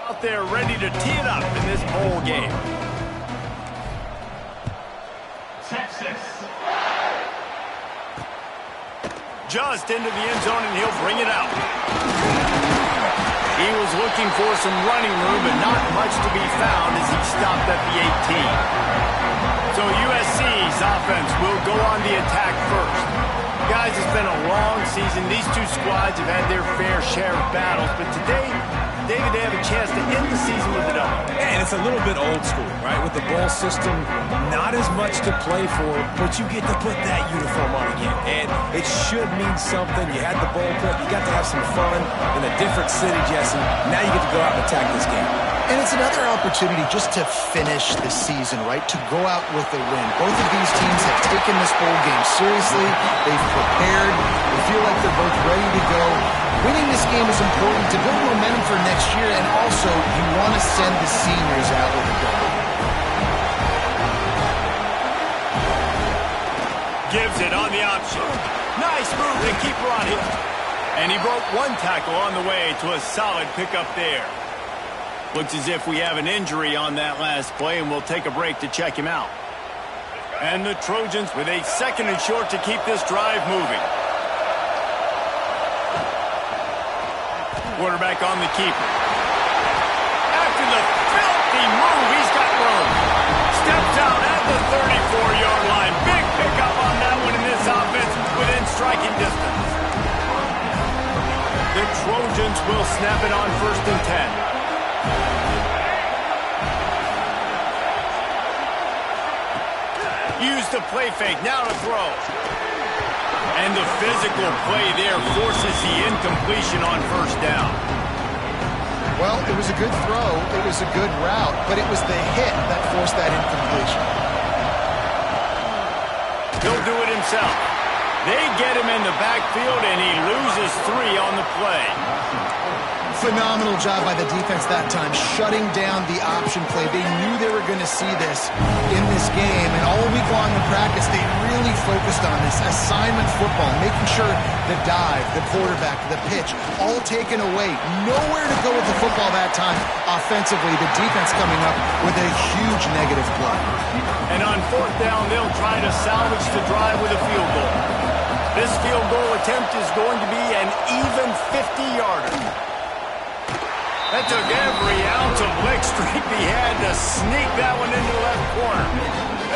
Out there ready to tee it up in this bowl game. Texas. Just into the end zone, and he'll bring it out. He was looking for some running room, but not much to be found as he stopped at the 18. So USC's offense will go on the attack first. Guys, it's been a long season. These two squads have had their fair share of battles, but today, David, they have a chance to end the season with a W. And it's a little bit old school, right? With the bowl system, not as much to play for, but you get to put that uniform on again. And it should mean something. You had the bowl put, you got to have some fun in a different city, Jesse. Now you get to go out and attack this game. And it's another opportunity just to finish the season, right? To go out with a win. Both of these teams have taken this bowl game seriously. They've prepared. They feel like they're both ready to go. Winning this game is important to build momentum for next year, and also you want to send the seniors out with a bang. Gives it on the option. Nice move to keep running. And he broke one tackle on the way to a solid pickup there. Looks as if we have an injury on that last play, and we'll take a break to check him out. And the Trojans with a 2nd and short to keep this drive moving. Quarterback on the keeper. After the filthy move, he's got room. Steps out at the 34-yard line. Big pickup on that one in this offense within striking distance. The Trojans will snap it on 1st and 10. Use the play fake, now to throw. And the physical play there forces the incompletion on 1st down. Well, it was a good throw, it was a good route, but it was the hit that forced that incompletion. He'll do it himself. They get him in the backfield, and he loses 3 on the play. Phenomenal job by the defense that time, shutting down the option play. They knew they were going to see this in this game, and all week long in practice, they really focused on this assignment football, making sure the dive, the quarterback, the pitch, all taken away. Nowhere to go with the football that time offensively. The defense coming up with a huge negative play. And on 4th down, they'll try to salvage the drive with a field goal. This field goal attempt is going to be an even 50-yarder. That took every ounce of leg strength he had to sneak that one into the left corner.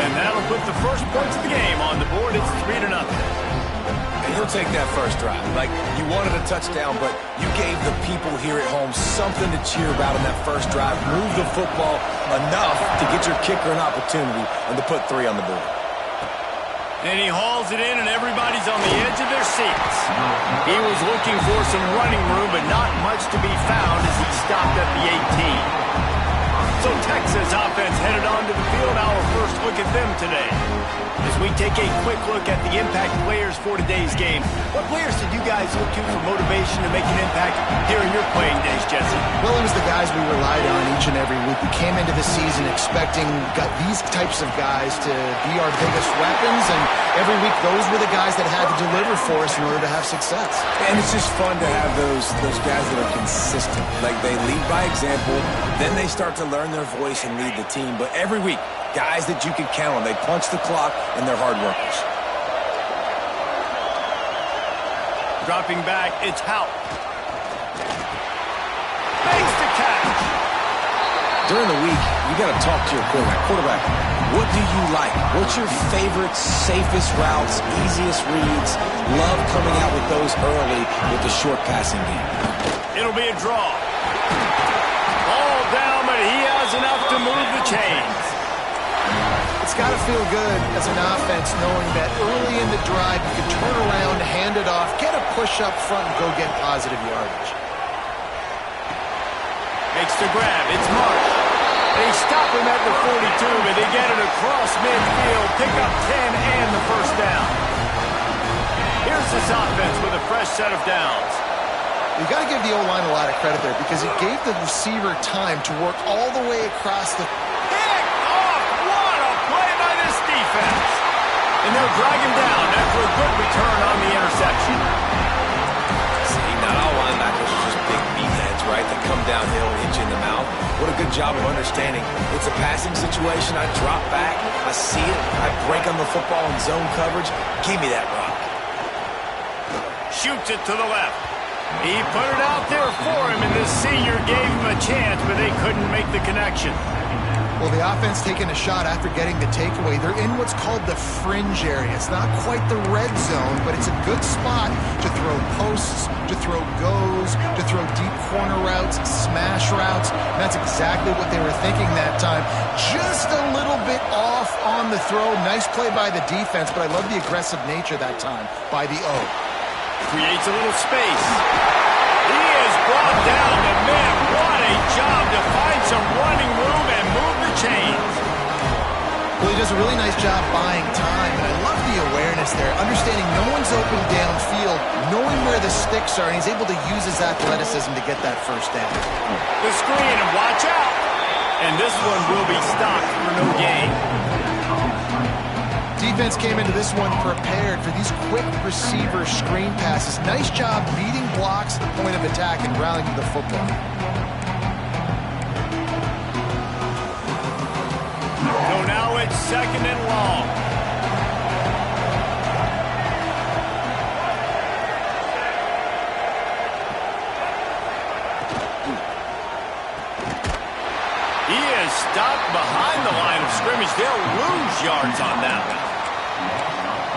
And that'll put the first points of the game on the board. It's 3-0. And he'll take that first drive. Like, you wanted a touchdown, but you gave the people here at home something to cheer about in that first drive. Move the football enough to get your kicker an opportunity and to put 3 on the board. And he hauls it in, and everybody's on the edge of their seats. He was looking for some running room, but not much to be found as he stopped at the 18. So Texas offense headed onto the field. Our first look at them today. As we take a quick look at the impact players for today's game, what players did you guys look to for motivation to make an impact here in your playing days, Jesse? Well, it was the guys we relied on each and every week. We came into the season expecting these types of guys to be our biggest weapons, and every week those were the guys that had to deliver for us in order to have success. And it's just fun to have those guys that are consistent. Like, they lead by example, then they start to learn their voice and lead the team. But every week, guys that you can count on. They punch the clock, and they're hard workers. Dropping back, it's Hout. Makes the catch. During the week, you got to talk to your quarterback. Quarterback, what do you like? What's your favorite, safest routes, easiest reads? Love coming out with those early with the short passing game. It'll be a draw. All down, but he has enough to move the chains. It's got to feel good as an offense knowing that early in the drive you can turn around, hand it off, get a push up front, and go get positive yardage. Makes the grab. It's Marsh. They stop him at the 42, but they get it across midfield, pick up 10 and the first down. Here's this offense with a fresh set of downs. You got to give the O-line a lot of credit there because it gave the receiver time to work all the way across the... Defense. And they'll drag him down after a good return on the interception. See, not all linebackers are just big meatheads. right, that come downhill and hit you in the mouth. What a good job of understanding. It's a passing situation. I drop back. I see it. I break on the football in zone coverage. Give me that rock. Shoots it to the left. He put it out there for him, and the senior gave him a chance, but they couldn't make the connection. Well, the offense taking a shot after getting the takeaway. They're in what's called the fringe area. It's not quite the red zone, but it's a good spot to throw posts, to throw goes, to throw deep corner routes, smash routes. And that's exactly what they were thinking that time. Just a little bit off on the throw. Nice play by the defense, but I love the aggressive nature that time by the O. Creates a little space. He is brought down, and man, what a job to find some running room and move the chains. Well, he does a really nice job buying time, and I love the awareness there, understanding no one's open downfield, knowing where the sticks are, and he's able to use his athleticism to get that first down. The screen, and watch out. And this one will be stopped for no gain. Defense came into this one prepared for these quick receiver screen passes. Nice job beating blocks at the point of attack and rallying to the football. So now it's 2nd and long. He is stopped behind the line of scrimmage. They'll lose yards on that one.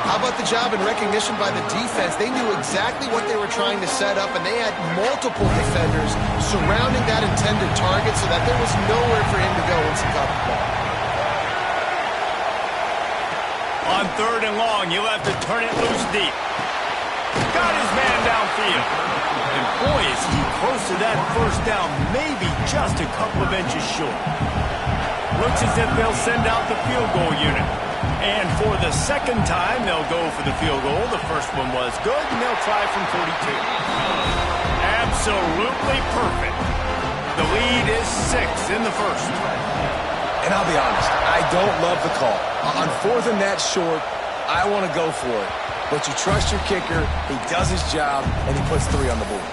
How about the job and recognition by the defense? They knew exactly what they were trying to set up, and they had multiple defenders surrounding that intended target so that there was nowhere for him to go once he caught the ball. On 3rd and long, you'll have to turn it loose deep. Got his man downfield. And boy, is he close to that first down, maybe just a couple of inches short. Looks as if they'll send out the field goal unit. And for the second time, they'll go for the field goal. The first one was good, and they'll try from 42. Absolutely perfect. The lead is 6 in the first. And I'll be honest, I don't love the call. On 4th and that short, I want to go for it. But you trust your kicker, he does his job, and he puts 3 on the board.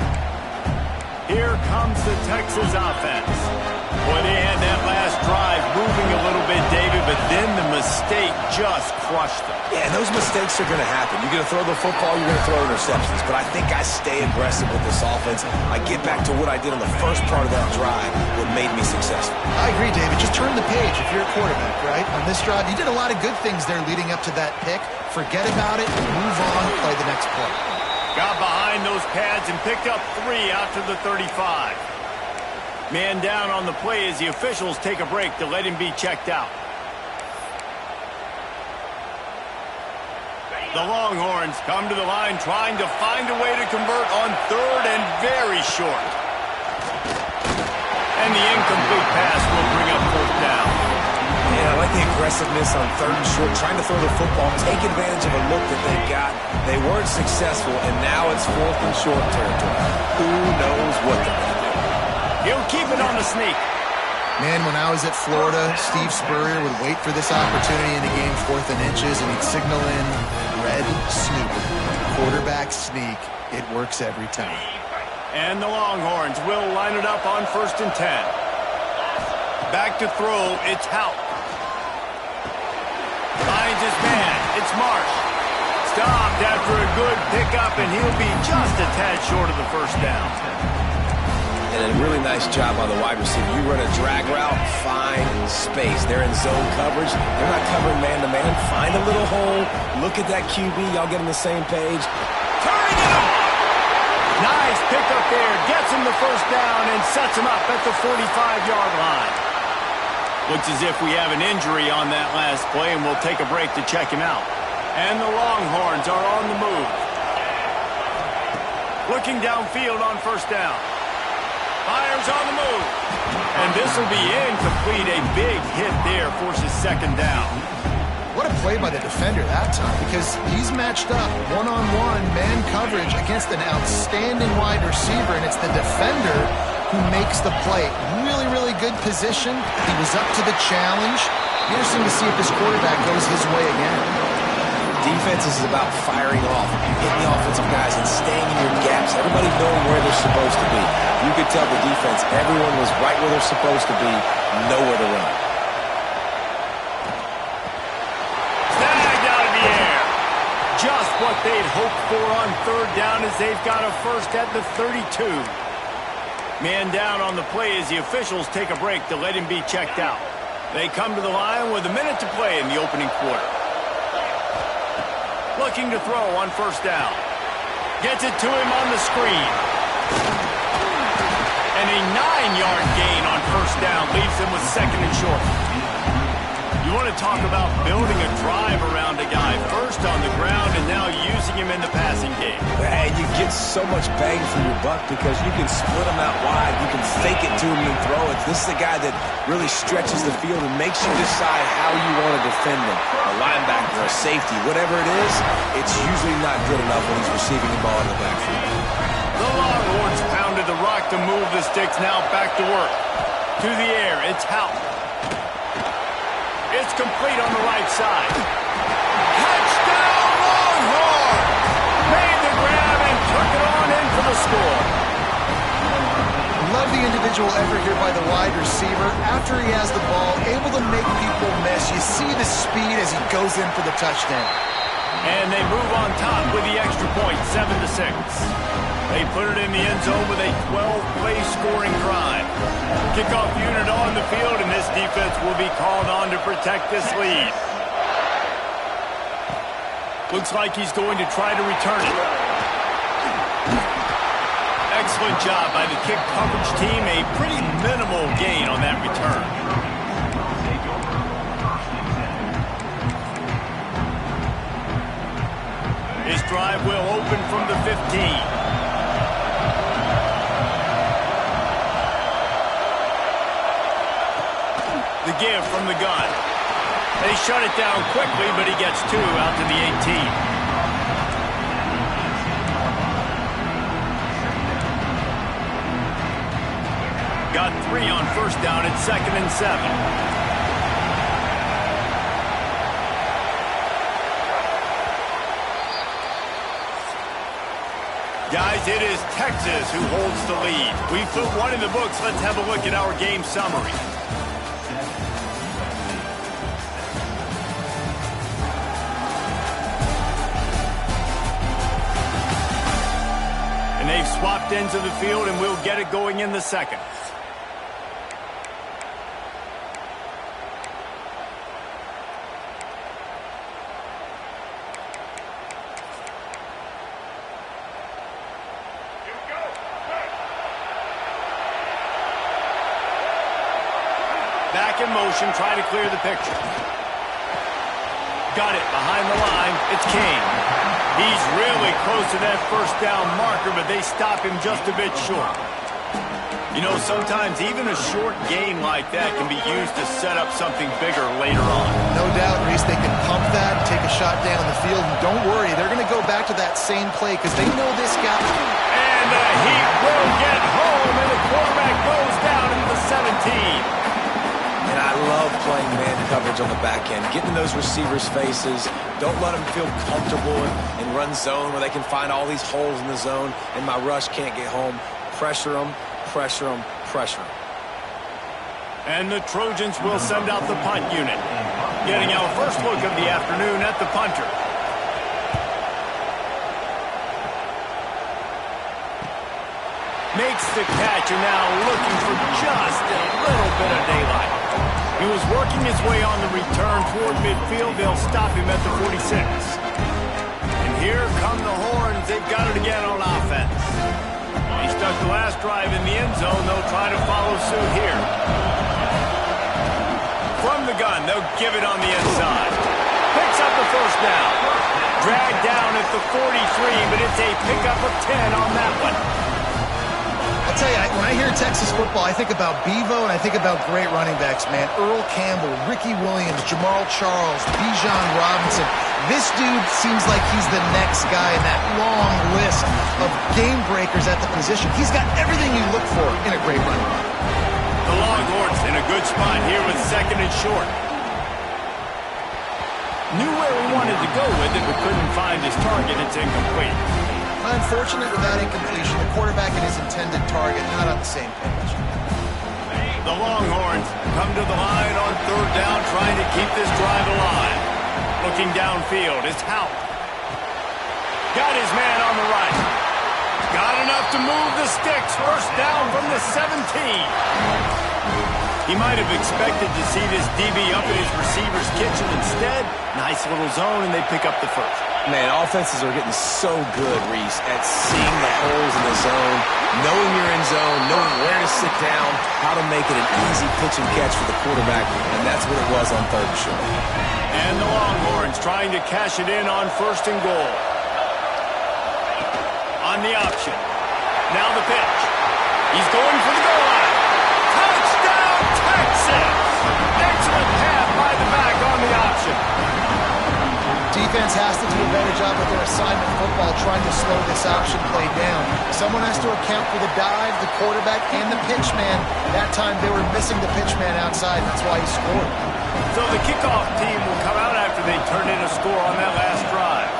Here comes the Texas offense. Boy, they had that last drive moving a little bit, David, but then the mistake just crushed them. Yeah, and those mistakes are going to happen. You're going to throw the football, you're going to throw interceptions. But I think I stay aggressive with this offense. I get back to what I did on the first part of that drive, what made me successful. I agree, David. Just turn the page if you're a quarterback, right? On this drive, you did a lot of good things there leading up to that pick. Forget about it, move on, play the next play. Got behind those pads and picked up 3 out to the 35. Man down on the play as the officials take a break to let him be checked out. The Longhorns come to the line trying to find a way to convert on 3rd and very short. And the incomplete pass will bring up 4th down. Yeah, I like the aggressiveness on 3rd and short, trying to throw the football, take advantage of a look that they've got. They weren't successful, and now it's 4th and short territory. Who knows what they're going to do? He'll keep it on the sneak. Man, when I was at Florida, Steve Spurrier would wait for this opportunity in the game, 4th and inches, and he'd signal in red snoop, quarterback sneak. It works every time. And the Longhorns will line it up on 1st and 10. Back to throw, it's Houck. Finds his man, it's Marsh. Stopped after a good pickup, and he'll be just a tad short of the first down. And a really nice job on the wide receiver. You run a drag route, find space. They're in zone coverage. They're not covering man-to-man. Find a little hole. Look at that QB. Y'all get on the same page. Turning it up! Nice pickup there. Gets him the first down and sets him up at the 45-yard line. Looks as if we have an injury on that last play, and we'll take a break to check him out. And the Longhorns are on the move. Looking downfield on 1st down. Fires on the move. And this will be incomplete. A big hit there forces 2nd down. What a play by the defender that time, because he's matched up one-on-one man coverage against an outstanding wide receiver, and it's the defender who makes the play. Really, really good position. He was up to the challenge. Interesting to see if this quarterback goes his way again. defense is about firing off, hitting the offensive guys, and staying in your gaps. Everybody knowing where they're supposed to be. You could tell the defense, everyone was right where they're supposed to be, nowhere to run. Snagged out of the air. Just what they'd hoped for on third down as they've got a first at the 32. Man down on the play as the officials take a break to let him be checked out. They come to the line with a minute to play in the opening quarter. Looking to throw on first down. Gets it to him on the screen. And a 9-yard gain on first down leaves him with second and short. You want to talk about building a drive around a guy. First on the ground and now using him in the passing game. And you get so much bang for your buck because you can split him out wide. You can fake it to him and throw it. This is a guy that really stretches the field and makes you decide how you want to defend him. A linebacker, a safety, whatever it is, it's usually not good enough when he's receiving the ball in the backfield. The Longhorns pounded the rock to move the sticks. Now back to work. To the air, it's Hout. It's complete on the right side. Touchdown, Longhorns! Made the grab and took it on in for the score. Love the individual effort here by the wide receiver. After he has the ball, able to make people miss. You see the speed as he goes in for the touchdown. And they move on top with the extra point, 7-6. They put it in the end zone with a 12-play scoring drive. Kickoff unit on the field, and this defense will be called on to protect this lead. Looks like he's going to try to return it. Excellent job by the kick coverage team. A pretty minimal gain on that return. His drive will open from the 15. The give from the gun. They shut it down quickly, but he gets 2 out to the 18. Got 3 on first down at 2nd and 7. Guys, it is Texas who holds the lead. We've put one in the books. Let's have a look at our game summary. And they've swapped ends of the field, and we'll get it going in the second. Back in motion, trying to clear the picture. Got it behind the line. It's King. He's really close to that first down marker, but they stop him just a bit short. You know, sometimes even a short gain like that can be used to set up something bigger later on. No doubt, Reese, they can pump that, take a shot down the field, and don't worry, they're going to go back to that same play because they know this guy. And the Heat will get home, and the quarterback goes down into the 17. And I love playing man coverage on the back end, getting those receivers' faces. Don't let them feel comfortable in run zone where they can find all these holes in the zone, and my rush can't get home. Pressure them, pressure them, pressure them. And the Trojans will send out the punt unit. Getting our first look of the afternoon at the punter. Makes the catch, and now looking for just a little bit of daylight. He was working his way on the return toward midfield. They'll stop him at the 46. And here come the Horns. They've got it again on offense. He stuck the last drive in the end zone. They'll try to follow suit here. From the gun, they'll give it on the inside. Picks up the first down. Dragged down at the 43, but it's a pickup of 10 on that one. I'll tell you, when I hear Texas football, I think about Bevo and I think about great running backs, man. Earl Campbell, Ricky Williams, Jamal Charles, Bijan Robinson. This dude seems like he's the next guy in that long list of game breakers at the position. He's got everything you look for in a great running back. The Longhorns in a good spot here with 2nd and short. Knew where he wanted to go with it, but couldn't find his target. It's incomplete. Unfortunate with that incompletion. The quarterback and his intended target not on the same page. The Longhorns come to the line on third down, trying to keep this drive alive. Looking downfield, it's Houck. Got his man on the right. Got enough to move the sticks. First down from the 17. He might have expected to see this DB up in his receiver's kitchen. Instead, nice little zone, and they pick up the first. Man, offenses are getting so good, Reese, at seeing the holes in the zone, knowing you're in zone, knowing where to sit down, how to make it an easy pitch and catch for the quarterback, and that's what it was on third and short. And the Longhorns trying to cash it in on first and goal. On the option. Now the pitch. He's going for the goal line. Touchdown, Texas! Excellent pass by the back on the option. Defense has to do a better job with their assignment football, trying to slow this option play down. Someone has to account for the dive, the quarterback, and the pitch man. That time they were missing the pitch man outside. That's why he scored. So the kickoff team will come out after they turn in a score on that last drive.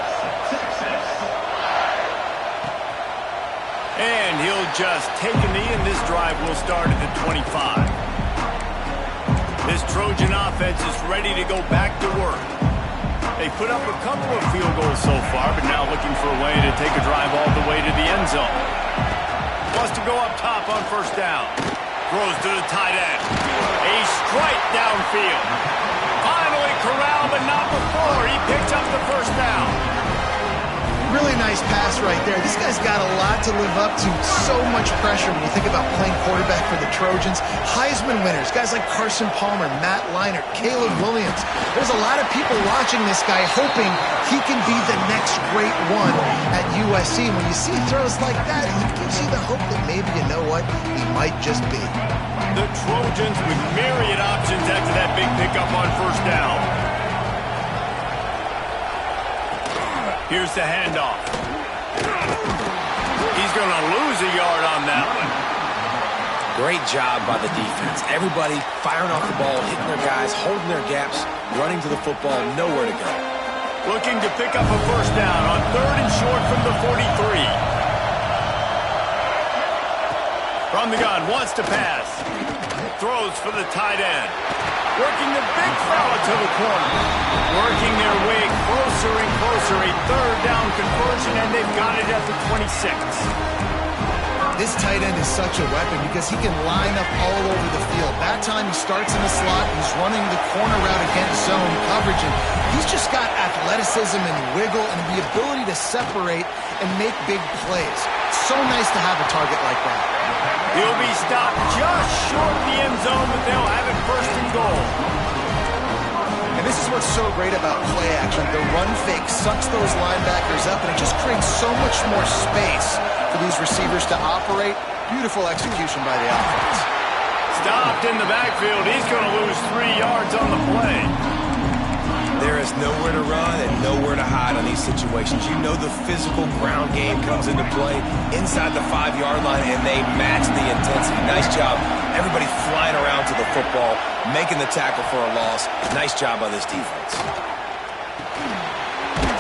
And he'll just take a knee, and this drive will start at the 25. This Trojan offense is ready to go back to work. They put up a couple of field goals so far, but now looking for a way to take a drive all the way to the end zone. Wants to go up top on first down. Throws to the tight end. A strike downfield. Finally corralled, but not before. He picks up the first down. Really nice pass right there. This guy's got a lot to live up to. So much pressure when you think about playing quarterback for the Trojans. Heisman winners, guys like Carson Palmer, Matt Leinart, Caleb Williams. There's a lot of people watching this guy hoping he can be the next great one at USC. When you see throws like that, it gives you the hope that maybe, you know what, he might just be. The Trojans with myriad options after that big pickup on first down. Here's the handoff. He's going to lose a yard on that one. Great job by the defense. Everybody firing off the ball, hitting their guys, holding their gaps, running to the football, nowhere to go. Looking to pick up a first down on third and short from the 43. From the gun, wants to pass. Throws for the tight end. Working the big fella to the corner. Working their way closer and closer. A third down conversion, and they've got it at the 26. This tight end is such a weapon because he can line up all over the field. That time he starts in the slot. He's running the corner route against zone coverage, and he's just got athleticism and wiggle and the ability to separate and make big plays. So nice to have a target like that. He'll be stopped just short of the end zone, but they'll have it first and goal. And this is what's so great about play action. The run fake sucks those linebackers up, and it just creates so much more space for these receivers to operate. Beautiful execution by the offense. Stopped in the backfield. He's going to lose 3 yards on the play. There is nowhere to run and nowhere to hide on these situations. You know the physical ground game comes into play inside the 5-yard line, and they match the intensity. Nice job. Everybody flying around to the football, making the tackle for a loss. Nice job by this defense.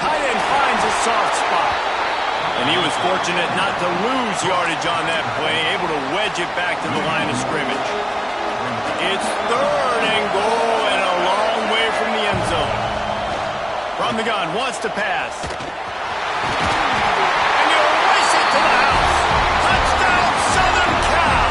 Tight end finds a soft spot. And he was fortunate not to lose yardage on that play, able to wedge it back to the line of scrimmage. It's third and goal and a long way from the end zone. From the gun, wants to pass. And he'll race it to the house. Touchdown, Southern Cal!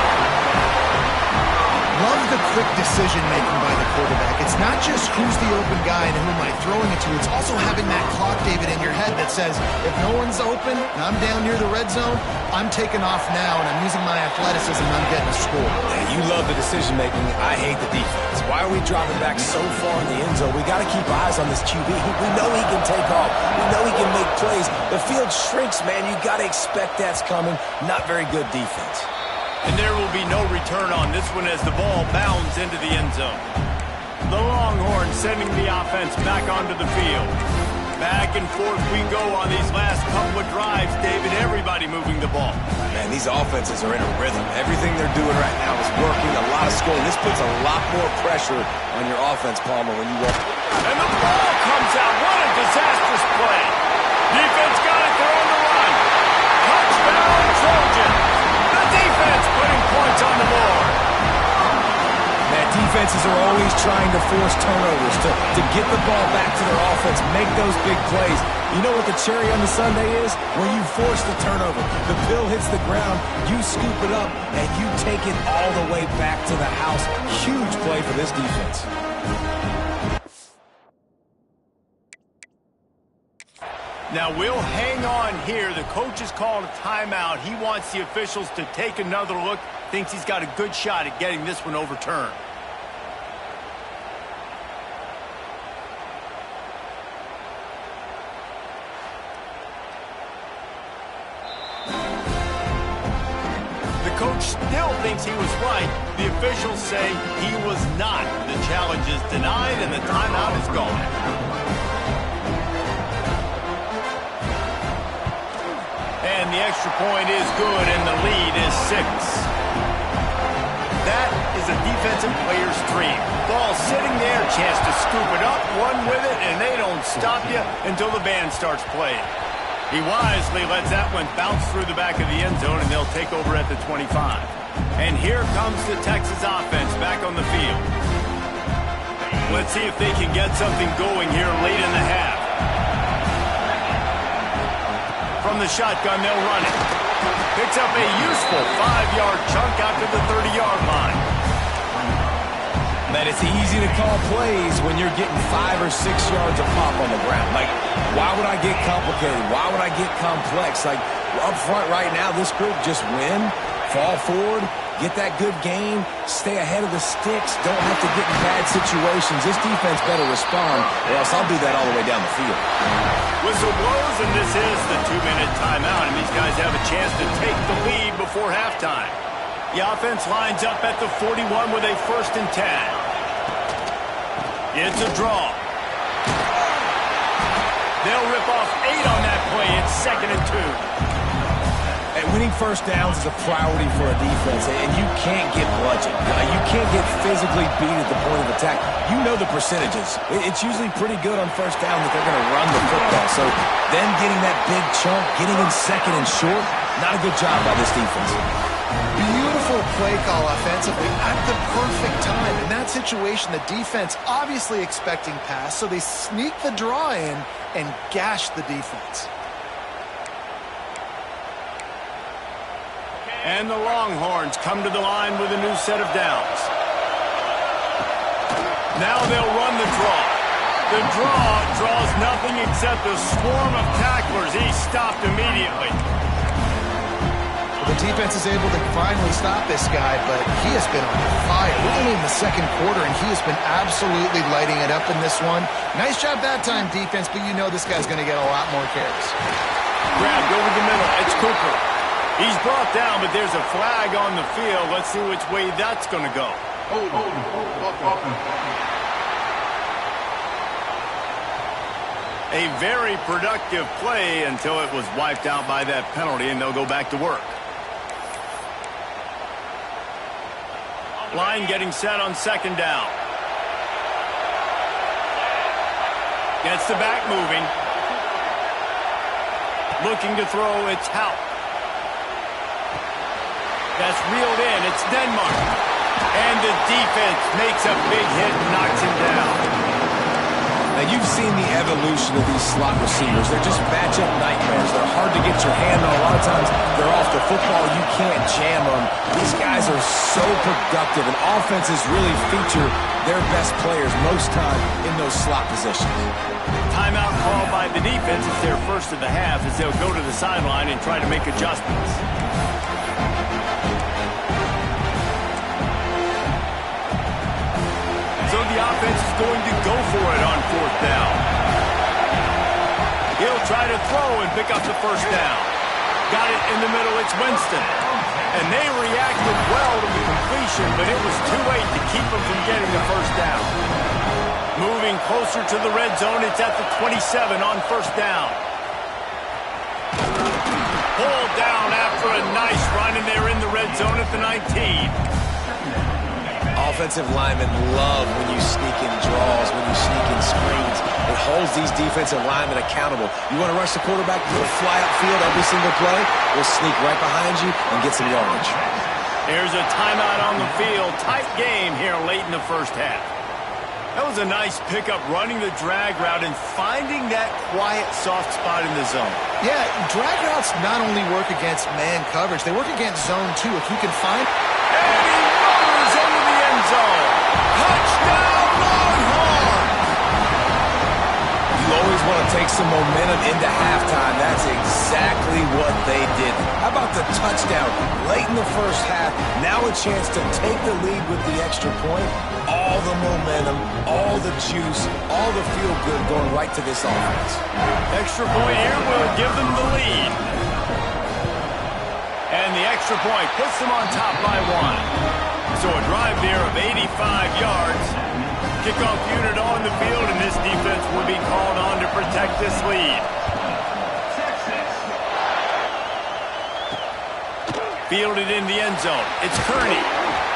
Love the quick decision-making by the quarterback. It's not just who's the open guy and who am I throwing it to. It's also having that clock, David, in your head that says, if no one's open and I'm down near the red zone, I'm taking off now, and I'm using my athleticism, and I'm getting a score. Yeah, you love the decision-making. I hate the defense. Why are we dropping back so far in the end zone? We got to keep eyes on this QB. We know he can take off. We know he can make plays. The field shrinks, man. You got to expect that's coming. Not very good defense. And there will be no return on this one as the ball bounds into the end zone. The Longhorns sending the offense back onto the field. Back and forth we go on these last couple of drives, David. Everybody moving the ball. Man, these offenses are in a rhythm. Everything they're doing right now is working. A lot of scoring. This puts a lot more pressure on your offense, Palmer, when you walk. And the ball comes out. What a disastrous play. Defense got it. They're on the run. Touchdown, Trojans. The defense putting points on the board. Man, defenses are always trying to force turnovers to get the ball back to their offense, make those big plays. You know what the cherry on the sundae is? When you force the turnover, the pill hits the ground, you scoop it up, and you take it all the way back to the house. Huge play for this defense. Now we'll hang on here. The coach has called a timeout. He wants the officials to take another look. Thinks he's got a good shot at getting this one overturned. The coach still thinks he was right. The officials say he was not. The challenge is denied and the timeout is gone. And the extra point is good, and the lead is 6. That is a defensive player's dream. Ball sitting there, chance to scoop it up, run with it, and they don't stop you until the band starts playing. He wisely lets that one bounce through the back of the end zone, and they'll take over at the 25. And here comes the Texas offense back on the field. Let's see if they can get something going here late in the half. From the shotgun, they'll run it. Picks up a useful 5-yard chunk out to the 30-yard line. Man, it's easy to call plays when you're getting 5 or 6 yards of pop on the ground. Like, why would I get complicated? Why would I get complex? Like, up front right now, this group just win, fall forward, get that good gain, stay ahead of the sticks, don't have to get in bad situations. This defense better respond, or else I'll do that all the way down the field. Whistle blows, and this is the 2-minute timeout, and these guys have a chance to take the lead before halftime. The offense lines up at the 41 with a 1st and 10. It's a draw. They'll rip off 8 on that play. It's 2nd and 2. And winning first downs is a priority for a defense, and you can't get bludgeoned. You can't get physically beat at the point of attack. You know the percentages. It's usually pretty good on first down that they're going to run the football. So them getting that big chunk, getting in 2nd and short, not a good job by this defense. Beautiful play call offensively at the perfect time. In that situation, the defense obviously expecting pass, so they sneak the draw in and gash the defense. And the Longhorns come to the line with a new set of downs. Now they'll run the draw. The draw draws nothing except a swarm of tacklers. He's stopped immediately. The defense is able to finally stop this guy, but he has been on fire. We're only in the 2nd quarter, and he has been absolutely lighting it up in this one. Nice job that time, defense, but you know this guy's going to get a lot more carries. Grabbed over the middle. It's Cooper. He's brought down, but there's a flag on the field. Let's see which way that's going to go. A very productive play until it was wiped out by that penalty, and they'll go back to work. Line getting set on 2nd down. Gets the back moving. Looking to throw, it's Hout. That's reeled in. It's Denmark. And the defense makes a big hit and knocks him down. Now, you've seen the evolution of these slot receivers. They're just matchup nightmares. They're hard to get your hand on. A lot of times, they're off the football. You can't jam them. These guys are so productive, and offenses really feature their best players most time in those slot positions. Timeout called by the defense. It's their first of the half as they'll go to the sideline and try to make adjustments. So the offense is going to go for it on 4th down. He'll try to throw and pick up the 1st down. Got it in the middle, it's Winston. And they reacted well to the completion, but it was too late to keep them from getting the 1st down. Moving closer to the red zone. It's at the 27 on first down. Pulled down after a nice run, and they're in the red zone at the 19. Offensive linemen love when you sneak in draws, when you sneak in screens. It holds these defensive linemen accountable. You want to rush the quarterback, you'll fly upfield every single play. We'll sneak right behind you and get some yardage. There's a timeout on the field. Tight game here late in the first half. That was a nice pickup, running the drag route and finding that quiet, soft spot in the zone. Yeah, drag routes not only work against man coverage, they work against zone too. If you can find... And he runs into the end zone. Touchdown, Longhorns! You always want to take some momentum into halftime. That's exactly what they did. How about the touchdown late in the first half? Now a chance to take the lead with the extra point. All the momentum, all the juice, all the feel-good going right to this offense. Extra point here will give them the lead. And the extra point puts them on top by 1. So a drive there of 85 yards. Kickoff unit on the field, and this defense will be called on to protect this lead. Fielded in the end zone. It's Kearney.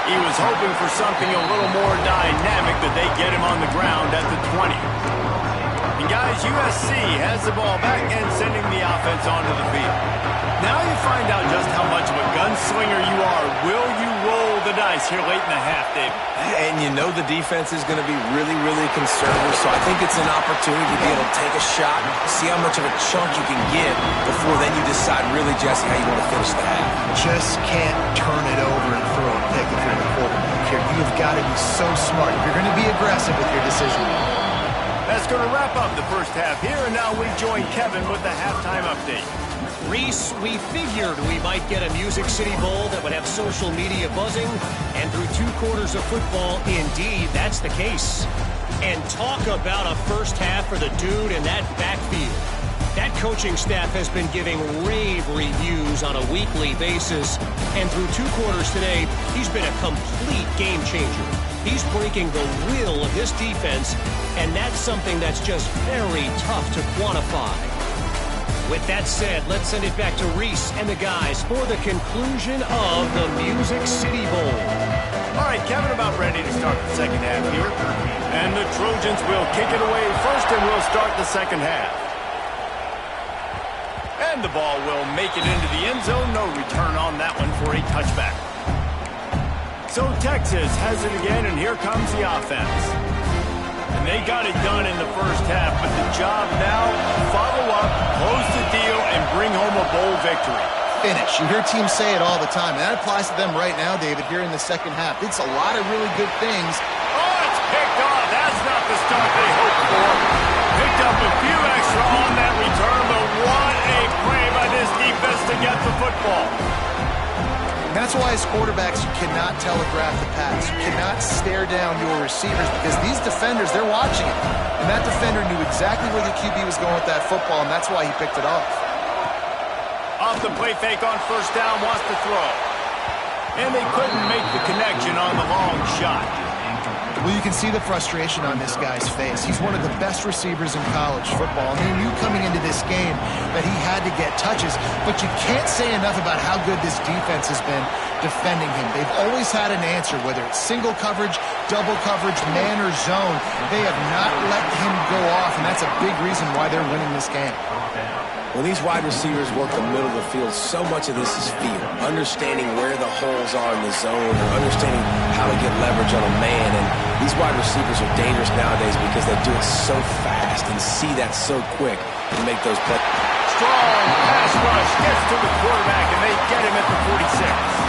He was hoping for something a little more dynamic, but they get him on the ground at the 20. And guys, USC has the ball back and sending the offense onto the field. Now you find out just how much of a gunslinger you are. Will you roll the dice here late in the half, Dave? And you know the defense is going to be really, really conservative, so I think it's an opportunity to be able to take a shot, see how much of a chunk you can get before then you decide really, Jesse, how you want to finish the half. Just can't turn it over and throw a pick if you're the quarterback here. You've got to be so smart if you're going to be aggressive with your decision. That's going to wrap up the first half here, and now we join Kevin with the halftime update. Reese, we figured we might get a Music City Bowl that would have social media buzzing, and through 2 quarters of football, indeed, that's the case. And talk about a first half for the dude in that backfield. That coaching staff has been giving rave reviews on a weekly basis, and through 2 quarters today, he's been a complete game changer. He's breaking the will of this defense, and that's something that's just very tough to quantify. With that said, let's send it back to Reese and the guys for the conclusion of the Music City Bowl. All right, Kevin, about ready to start the second half here. And the Trojans will kick it away first, and we'll start the second half. And the ball will make it into the end zone. No return on that one for a touchback. So Texas has it again, and here comes the offense. And they got it done in the first half, but the job now, follow up, close the deal, and bring home a bowl victory. Finish. You hear teams say it all the time, and that applies to them right now, David, here in the second half. It's a lot of really good things. Oh, it's picked off. That's not the start they hoped for. Picked up a few extra on that return, but what a play by this defense to get the football. That's why as quarterbacks, you cannot telegraph the pass. You cannot stare down your receivers because these defenders, they're watching it. And that defender knew exactly where the QB was going with that football, and that's why he picked it off. Off the play fake on first down, wants to throw. And they couldn't make the connection on the long shot. Well, you can see the frustration on this guy's face. He's one of the best receivers in college football, and he knew coming into this game that he had to get touches, but you can't say enough about how good this defense has been defending him. They've always had an answer, whether it's single coverage, double coverage, man or zone. They have not let him go off, and that's a big reason why they're winning this game. When these wide receivers work the middle of the field, so much of this is feel. Understanding where the holes are in the zone, or understanding how to get leverage on a man. And these wide receivers are dangerous nowadays because they do it so fast and see that so quick and make those plays. Strong pass rush gets to the quarterback, and they get him at the 46.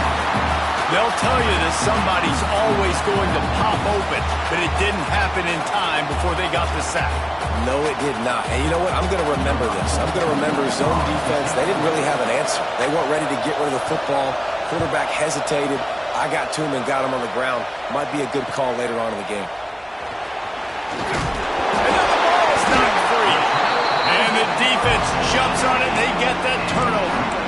They'll tell you that somebody's always going to pop open, but it didn't happen in time before they got the sack. No, it did not. And you know what? I'm going to remember this. I'm going to remember zone defense. They didn't really have an answer. They weren't ready to get rid of the football. Quarterback hesitated. I got to him and got him on the ground. Might be a good call later on in the game. And then the ball's knocked free. And the defense jumps on it, and they get that turnover.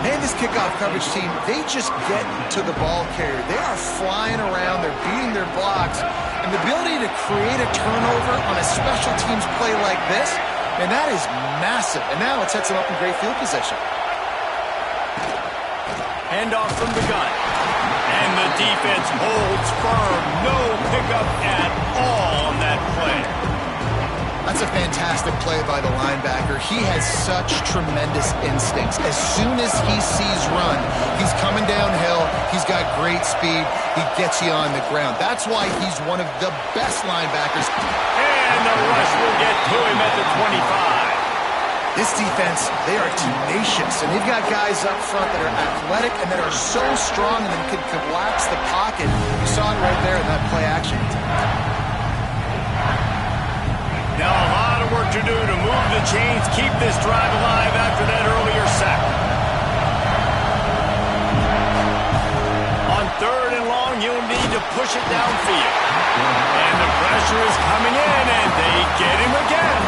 And this kickoff coverage team, they just get to the ball carrier. They are flying around. They're beating their blocks. And the ability to create a turnover on a special teams play like this, and that is massive. And now it sets him up in great field position. Handoff from the gun. And the defense holds firm. No pickup at all on that play. That's a fantastic play by the linebacker. He has such tremendous instincts. As soon as he sees run, he's coming downhill. He's got great speed. He gets you on the ground. That's why he's one of the best linebackers. And the rush will get to him at the 25. This defense, they are tenacious, and they've got guys up front that are athletic and that are so strong and can collapse the pocket. You saw it right there in that play action. Now a lot of work to do to move the chains, keep this drive alive after that earlier sack. On 3rd and long, you'll need to push it downfield. And the pressure is coming in, and they get him again.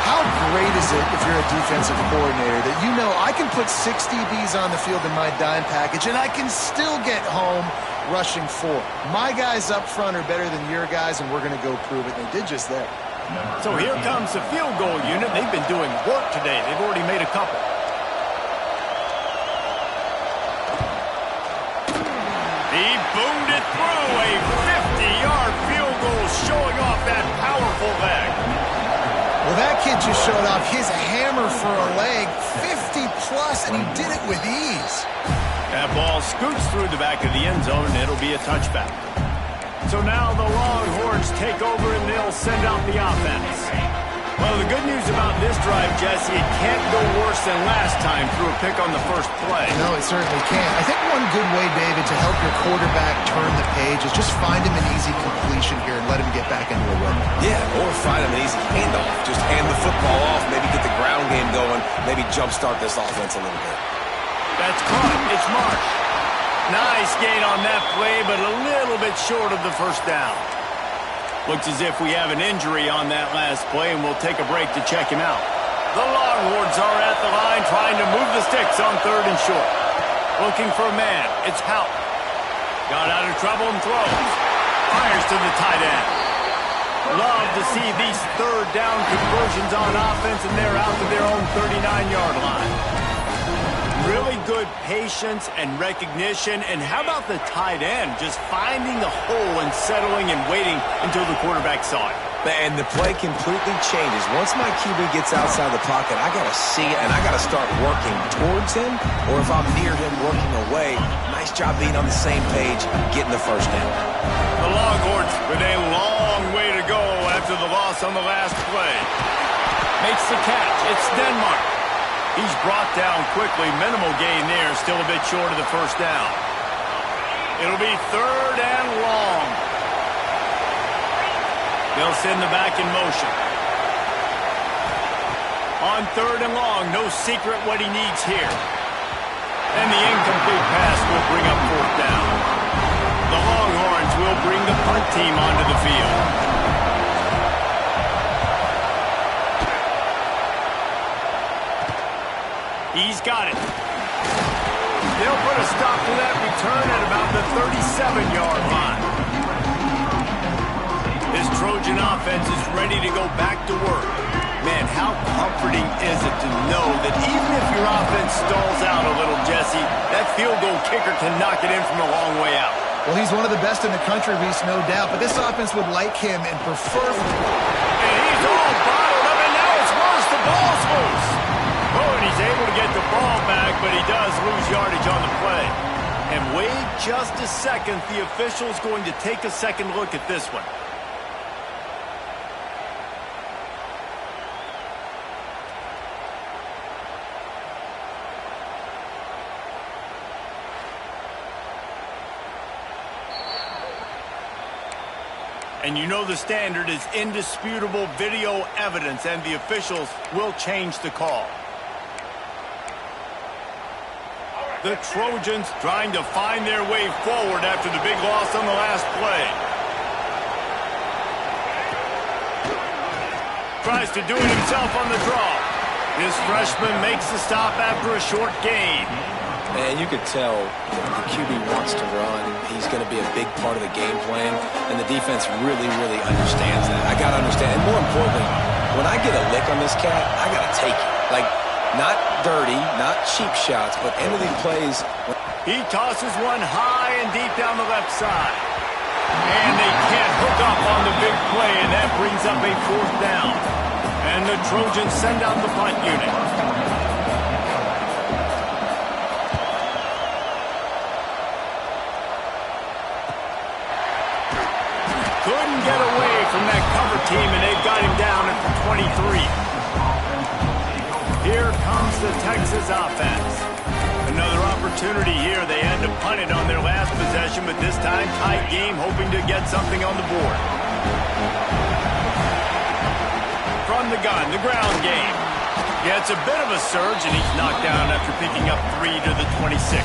How great is it if you're a defensive coordinator that you know I can put 6 DBs on the field in my dime package and I can still get home rushing 4. My guys up front are better than your guys, and we're going to go prove it. They did just that. So here comes the field goal unit. They've been doing work today. They've already made a couple. He boomed it through. A 50-yard field goal showing off that powerful leg. Well, that kid just showed off his hammer for a leg, 50-plus, and he did it with ease. That ball scoots through the back of the end zone, and it'll be a touchback. So now the Longhorns take over, and they'll send out the offense. Well, the good news about this drive, Jesse, it can't go worse than last time through a pick on the first play. No, it certainly can't. I think one good way, David, to help your quarterback turn the page is just find him an easy completion here and let him get back into a rhythm. Yeah, or find him an easy handoff. Just hand the football off, maybe get the ground game going, maybe jumpstart this offense a little bit. That's caught. It's Marsh. Nice gain on that play, but a little bit short of the first down. Looks as if we have an injury on that last play, and we'll take a break to check him out. The Longhorns are at the line trying to move the sticks on 3rd and short. Looking for a man. It's Hout. Got out of trouble and throws. Fires to the tight end. Love to see these 3rd down conversions on offense, and they're out to their own 39-yard line. Really good patience and recognition. And how about the tight end just finding the hole and settling and waiting until the quarterback saw it? And the play completely changes. Once my QB gets outside the pocket, I got to see it, and I got to start working towards him, or if I'm near him, working away. Nice job being on the same page, getting the first down. The Longhorns with a long way to go after the loss on the last play. Makes the catch. It's Denmark. He's brought down quickly. Minimal gain there. Still a bit short of the first down. It'll be 3rd and long. They'll send the back in motion. On 3rd and long, no secret what he needs here. And the incomplete pass will bring up 4th down. The Longhorns will bring the punt team onto the field. He's got it. They'll put a stop to that return at about the 37-yard line. This Trojan offense is ready to go back to work. Man, how comforting is it to know that even if your offense stalls out a little, Jesse, that field goal kicker can knock it in from a long way out. Well, he's one of the best in the country, Reese, no doubt, but this offense would like him and prefer... And he's all bottled up, and now it's worse. The ball's loose. Oh, and he's able to get the ball back, but he does lose yardage on the play. And wait just a second. The official's going to take a second look at this one. And you know the standard is indisputable video evidence, and the officials will change the call. The Trojans trying to find their way forward after the big loss on the last play. Tries to do it himself on the draw. This freshman makes the stop after a short gain. Man, you could tell the QB wants to run. He's going to be a big part of the game plan, and the defense really, really understands that. I got to understand. And more importantly, when I get a lick on this cat, I got to take it. Like, not dirty, not cheap shots, but end of these plays. He tosses one high and deep down the left side. And they can't hook up on the big play, and that brings up a 4th down. And the Trojans send out the punt unit. Couldn't get away from that cover team, and they've got him down at the 23. Here comes the Texas offense. Another opportunity here. They had to punt it on their last possession, but this time tight game, hoping to get something on the board. From the gun, the ground game. Yeah, it's a bit of a surge, and he's knocked down after picking up 3 to the 26.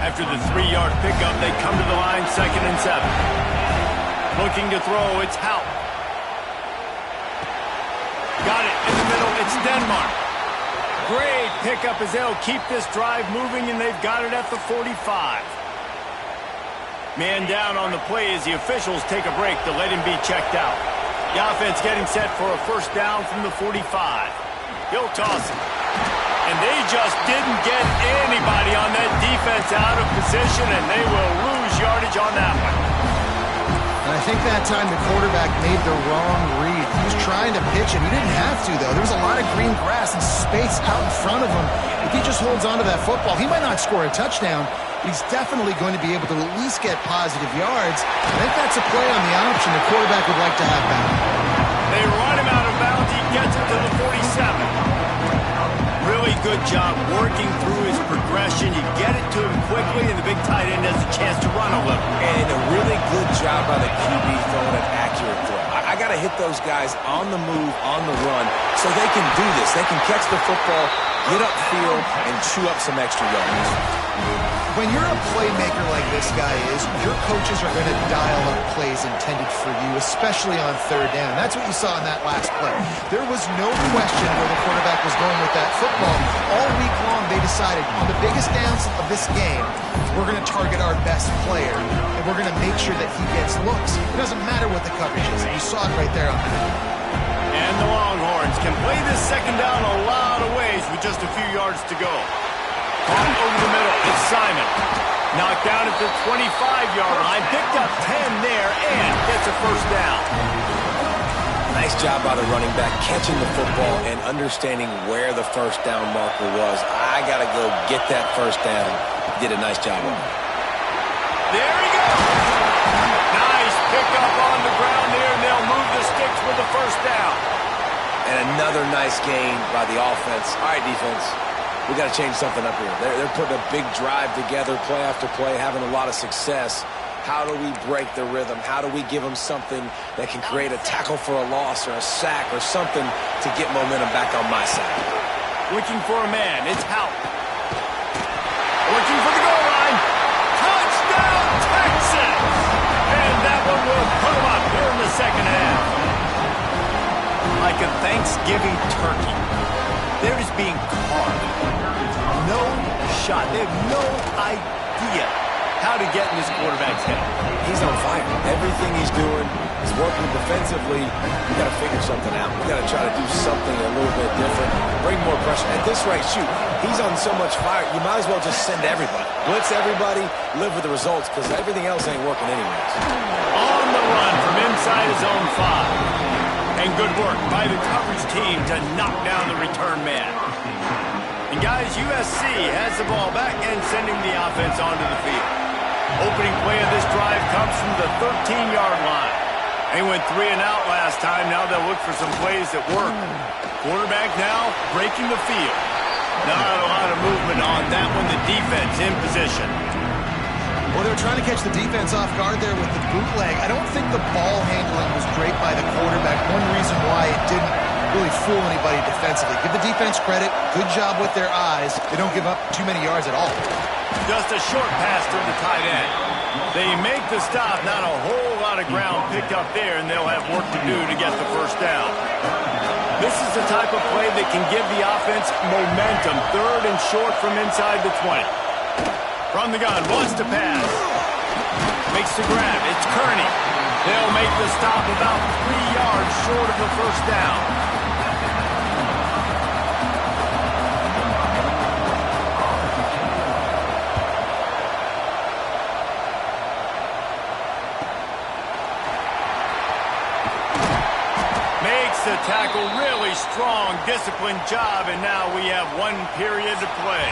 After the 3-yard pickup, they come to the line, 2nd and 7. Looking to throw, it's Hout. Got it in the middle, it's Denmark. Great pickup as they'll keep this drive moving, and they've got it at the 45. Man down on the play as the officials take a break to let him be checked out. The offense getting set for a 1st down from the 45. He'll toss it. And they just didn't get anybody on that defense out of position, and they will lose yardage on that one. And I think that time the quarterback made the wrong read. He was trying to pitch it. He didn't have to, though. There was a lot of green grass and space out in front of him. If he just holds on to that football, he might not score a touchdown, but he's definitely going to be able to at least get positive yards. I think that's a play on the option the quarterback would like to have back. They run him out of bounds. He gets it to the 47. Really good job working through his progression. You get it to him quickly, and the big tight end has a chance to run a little. And a really good job by the QB throwing an accurate throw. I got to hit those guys on the move, on the run, so they can do this. They can catch the football, get upfield, and chew up some extra yards. When you're a playmaker like this guy is, your coaches are going to dial up plays intended for you, especially on 3rd down. That's what you saw in that last play. There was no question where the quarterback was going with that football. All week long, they decided on the biggest downs of this game, we're going to target our best player, and we're going to make sure that he gets looks. It doesn't matter what the coverage is. You saw it right there on that. And the Longhorns can play this 2nd down a lot of ways with just a few yards to go. Caught over the middle, it's Simon. Knocked down at the 25-yard line, picked up 10 there, and gets a 1st down. Nice job by the running back, catching the football and understanding where the 1st down marker was. I got to go get that 1st down. Did a nice job of it. There he goes. Nice pickup on the ground there, and they'll move the sticks with the 1st down. And another nice gain by the offense. All right, defense. We got to change something up here. They're putting a big drive together, play after play, having a lot of success. How do we break the rhythm? How do we give them something that can create a tackle for a loss or a sack or something to get momentum back on my side? Looking for a man. It's Hout. Looking for the goal line. Touchdown, Texas! And that one will put them up here in the 2nd half. Like a Thanksgiving turkey, they're just being carved. No shot. They have no idea how to get in this quarterback's head. He's on fire. Everything he's doing is working defensively. We got to figure something out. We got to try to do something a little bit different. Bring more pressure. At this rate, shoot, he's on so much fire, you might as well just send everybody. Blitz everybody, live with the results, because everything else ain't working anyways. On the run from inside his own 5. And good work by the coverage team to knock down the return man. And guys, USC has the ball back and sending the offense onto the field. Opening play of this drive comes from the 13-yard line. They went 3 and out last time. Now they'll look for some plays that work. Quarterback now breaking the field. Not a lot of movement on that one. The defense in position. Well, they're trying to catch the defense off guard there with the bootleg. I don't think the ball handling was great by the quarterback. One reason why it didn't really fool anybody defensively. Give the defense credit. Good job with their eyes. They don't give up too many yards at all. Just a short pass to the tight end. They make the stop. Not a whole lot of ground picked up there, and they'll have work to do to get the 1st down. This is the type of play that can give the offense momentum. 3rd and short from inside the 20. From the gun, wants to pass. Makes the grab. It's Kearney. They'll make the stop about 3 yards short of the first down. The tackle, really strong, disciplined job, and now we have 1 period to play.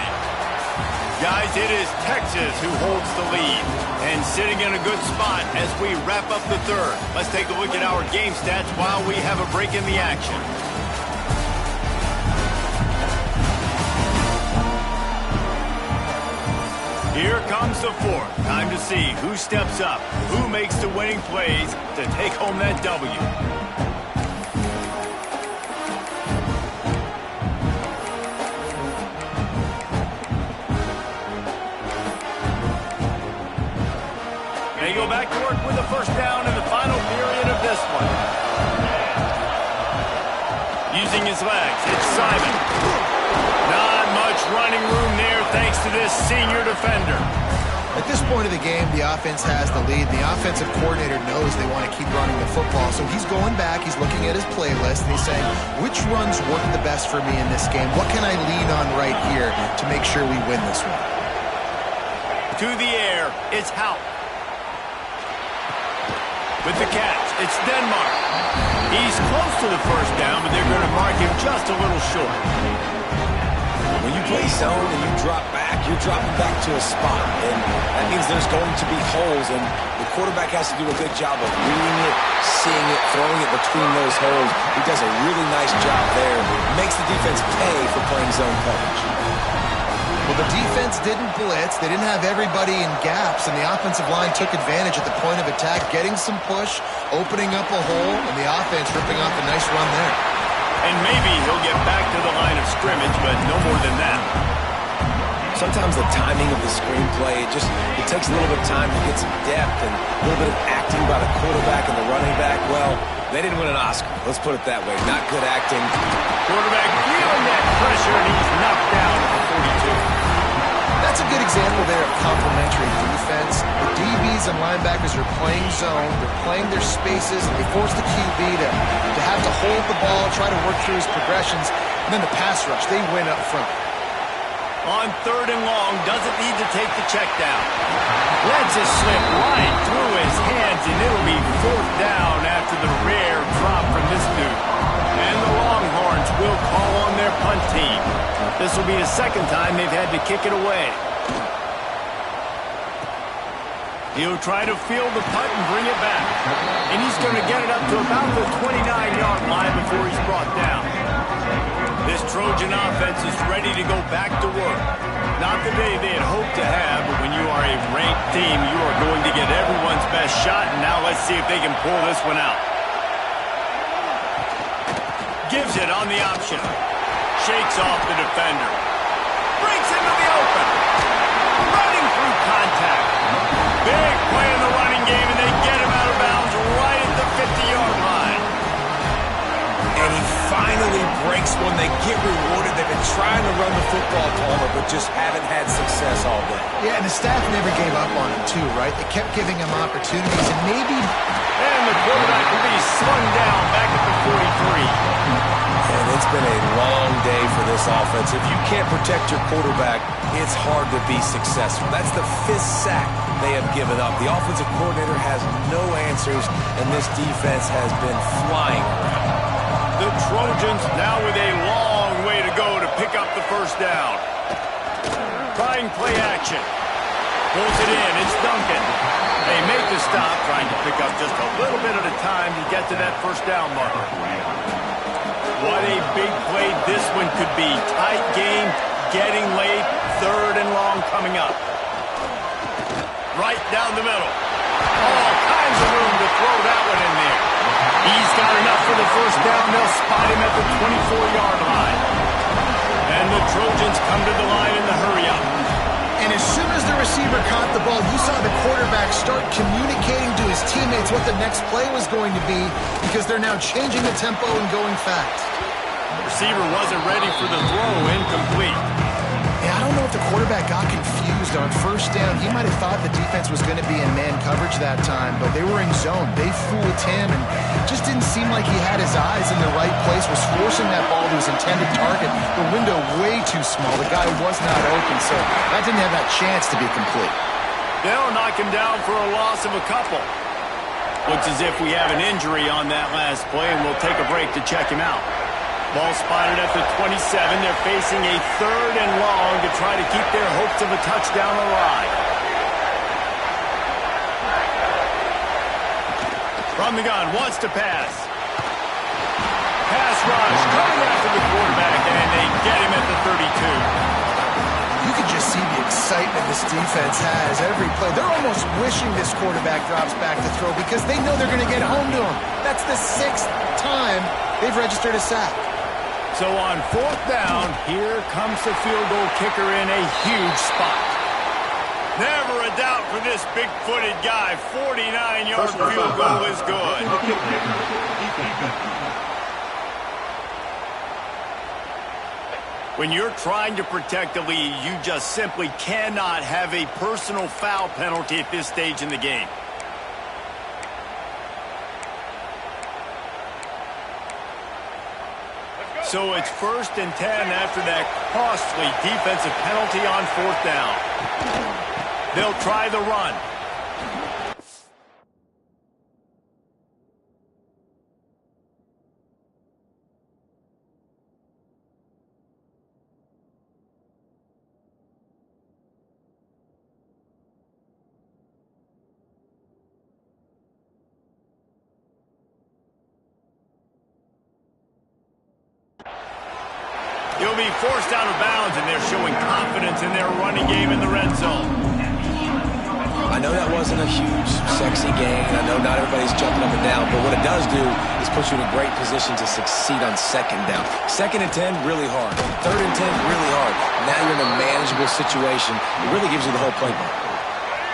Guys, it is Texas who holds the lead and sitting in a good spot as we wrap up the 3rd. Let's take a look at our game stats while we have a break in the action. Here comes the 4th. Time to see who steps up, who makes the winning plays to take home that W. They go back to work with a first down in the final period of this one. Using his legs, it's Simon. Not much running room there thanks to this senior defender. At this point of the game, the offense has the lead. The offensive coordinator knows they want to keep running the football, so he's going back, he's looking at his playlist, and he's saying, which runs work the best for me in this game? What can I lean on right here to make sure we win this one? To the air, it's Houck. With the catch, it's Denmark. He's close to the first down, but they're going to mark him just a little short. When you play zone and you drop back, you're dropping back to a spot. And that means there's going to be holes, and the quarterback has to do a good job of reading it, seeing it, throwing it between those holes. He does a really nice job there. Makes the defense pay for playing zone coverage. Well, the defense didn't blitz. They didn't have everybody in gaps, and the offensive line took advantage at the point of attack, getting some push, opening up a hole, and the offense ripping off a nice run there. And maybe he'll get back to the line of scrimmage, but no more than that. Sometimes the timing of the screenplay, it takes a little bit of time to get some depth and a little bit of acting by the quarterback and the running back. Well, they didn't win an Oscar. Let's put it that way. Not good acting. Quarterback feeling that pressure, and he's knocked down for 42. That's a good example there of complementary defense. The DBs and linebackers are playing zone, they're playing their spaces, and they force the QB to have to hold the ball, try to work through his progressions, and then the pass rush, they win up front. On 3rd and long, doesn't need to take the check down. Lets it slip right through his hands, and it'll be 4th down after the rare drop from this dude. And the Longhorns will call on their punt team. This will be the 2nd time they've had to kick it away. He'll try to field the punt and bring it back. And he's going to get it up to about the 29-yard line before he's brought down. This Trojan offense is ready to go back to work. Not the day they had hoped to have, but when you are a ranked team, you are going to get everyone's best shot, and now let's see if they can pull this one out. Gives it on the option. Shakes off the defender. Breaks into the open. Running through contact. Big play in the running game, and they get him out of bounds right at the 50-yard line. And he finally breaks one. They get rewarded. They've been trying to run the football, Palmer, but just haven't had success all day. Yeah, and the staff never gave up on him, too, right? They kept giving him opportunities, and maybe... And the quarterback will be slung down back at the 43. And it's been a long day for this offense. If you can't protect your quarterback, it's hard to be successful. That's the 5th sack they have given up. The offensive coordinator has no answers, and this defense has been flying around. The Trojans now with a long way to go to pick up the first down. Trying play action. Pulls it in. It's Duncan. They make the stop, trying to pick up just a little bit at a time to get to that first down marker. What a big play this one could be. Tight game, getting late, 3rd and long coming up. Right down the middle. All kinds of room to throw that one in there. He's got enough for the first down. They'll spot him at the 24-yard line. And the Trojans come to the line in the hurry-up. And as soon as the receiver caught the ball, you saw the quarterback start communicating to his teammates what the next play was going to be because they're now changing the tempo and going fast. Receiver wasn't ready for the throw, incomplete. Yeah, I don't know if the quarterback got confused on first down. He might have thought the defense was going to be in man coverage that time, but they were in zone. They fooled him, and just didn't seem like he had his eyes in the right place, was forcing that ball to his intended target. The window way too small. The guy was not open, so that didn't have that chance to be complete. They'll knock him down for a loss of a couple. Looks as if we have an injury on that last play, and we'll take a break to check him out. Ball spotted at the 27. They're facing a 3rd and long to try to keep their hopes of a touchdown alive. From the gun, wants to pass. Pass rush, coming after the quarterback, and they get him at the 32. You can just see the excitement this defense has every play. They're almost wishing this quarterback drops back to throw because they know they're going to get home to him. That's the 6th time they've registered a sack. So on 4th down, here comes the field goal kicker in a huge spot. Never a doubt for this big-footed guy. 49-yard field goal is good. When you're trying to protect the lead, you just simply cannot have a personal foul penalty at this stage in the game. So it's 1st and 10 after that costly defensive penalty on 4th down. They'll try the run. He'll be forced out of bounds, and they're showing confidence in their running game in the red zone. I know that wasn't a huge, sexy gain. I know not everybody's jumping up and down, but what it does do is put you in a great position to succeed on 2nd down. 2nd and 10, really hard. 3rd and 10, really hard. Now you're in a manageable situation. It really gives you the whole playbook.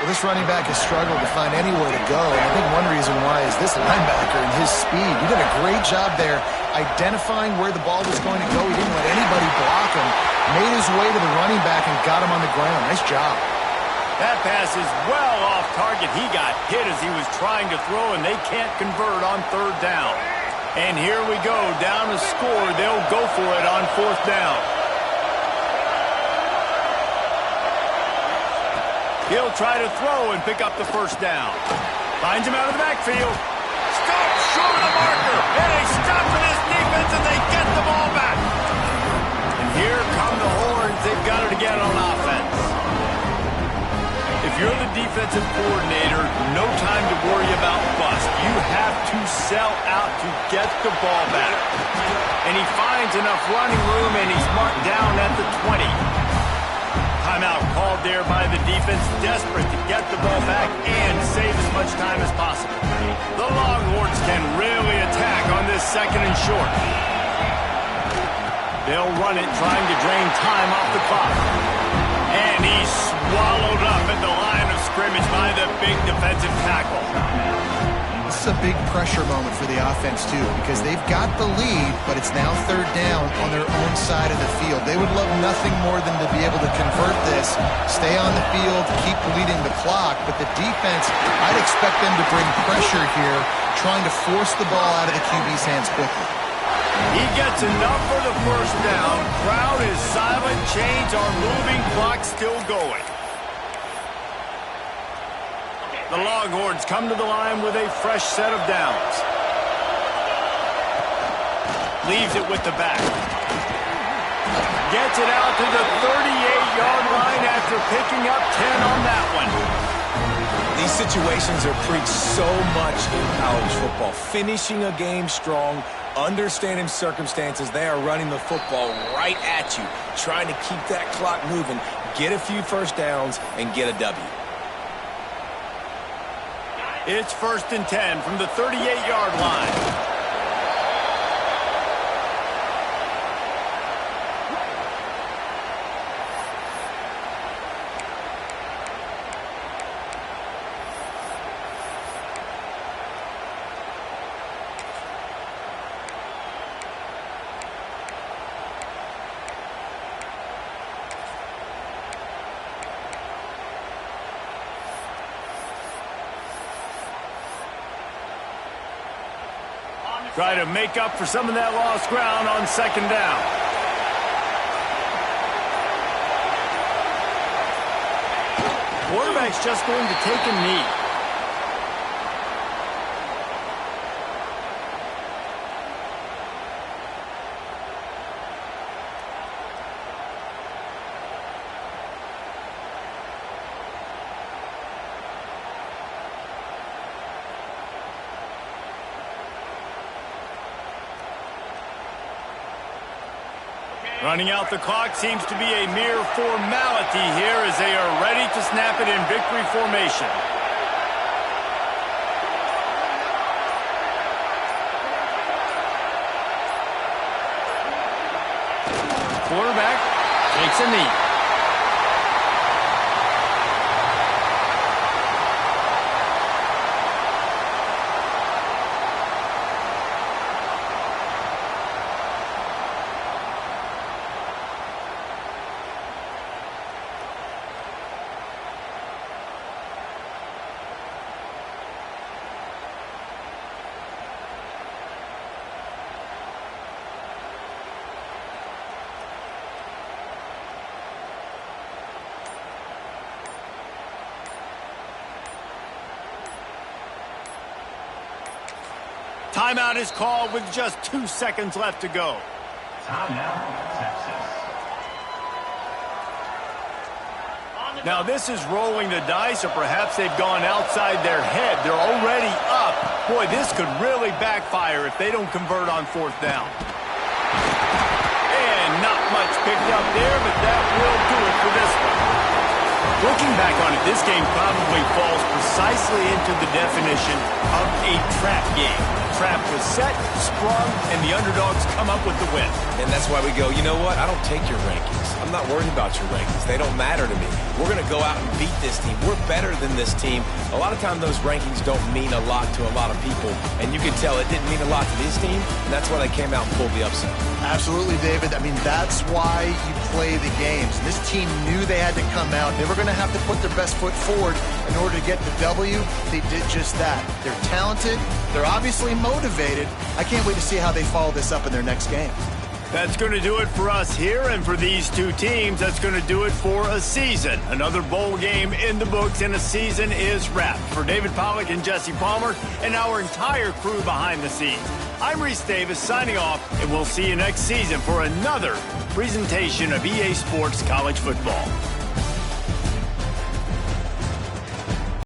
Well, this running back has struggled to find anywhere to go, and I think one reason why is this linebacker and his speed. He did a great job there identifying where the ball was going to go. He didn't let anybody block him, made his way to the running back and got him on the ground. Nice job. That pass is well off target. He got hit as he was trying to throw, and they can't convert on 3rd down. And here we go, down to score. They'll go for it on 4th down. He'll try to throw and pick up the 1st down. Finds him out of the backfield. Stops short of the marker. And a stop for this defense, and they get the ball back. And here come the Horns. They've got it again on offense. If you're the defensive coordinator, no time to worry about bust. You have to sell out to get the ball back. And he finds enough running room, and he's marked down at the 20. Timeout called there by the defense, desperate to get the ball back and save as much time as possible. The Longhorns can really attack on this 2nd and short. They'll run it, trying to drain time off the clock. And he's swallowed up at the line of scrimmage by the big defensive tackle. This is a big pressure moment for the offense, too, because they've got the lead, but it's now 3rd down on their own side of the field. They would love nothing more than to be able to convert this, stay on the field, keep bleeding the clock, but the defense, I'd expect them to bring pressure here, trying to force the ball out of the QB's hands quickly. He gets enough for the 1st down. Crowd is silent. Chains are moving. Clock still going. The Longhorns come to the line with a fresh set of downs. Leaves it with the back. Gets it out to the 38-yard line after picking up 10 on that one. These situations are preached so much in college football. Finishing a game strong, understanding circumstances. They are running the football right at you, trying to keep that clock moving, get a few 1st downs, and get a W. It's 1st and 10 from the 38-yard line. Try to make up for some of that lost ground on second down. Quarterback's just going to take a knee. Running out the clock seems to be a mere formality here as they are ready to snap it in victory formation. Quarterback takes a knee. Timeout is called with just 2 seconds left to go. Timeout, Texas. Now this is rolling the dice, or perhaps they've gone outside their head. They're already up. Boy, this could really backfire if they don't convert on fourth down. And not much picked up there, but that will do it for this one. Looking back on it, this game probably falls precisely into the definition of a trap game. Trap was set, sprung, and the underdogs come up with the win. And that's why we go, you know what? I don't take your rankings. I'm not worried about your rankings. They don't matter to me. We're going to go out and beat this team. We're better than this team. A lot of times those rankings don't mean a lot to a lot of people. And you can tell it didn't mean a lot to this team. And that's why they came out and pulled the upset. Absolutely, David. I mean, that's why you play the games. This team knew they had to come out. They were going to have to put their best foot forward in order to get the W. They did just that. They're talented. They're obviously motivated. I can't wait to see how they follow this up in their next game. That's going to do it for us here, and for these two teams, that's going to do it for a season. Another bowl game in the books, and a season is wrapped. For David Pollack and Jesse Palmer and our entire crew behind the scenes, I'm Reese Davis signing off, and we'll see you next season for another presentation of EA Sports College Football.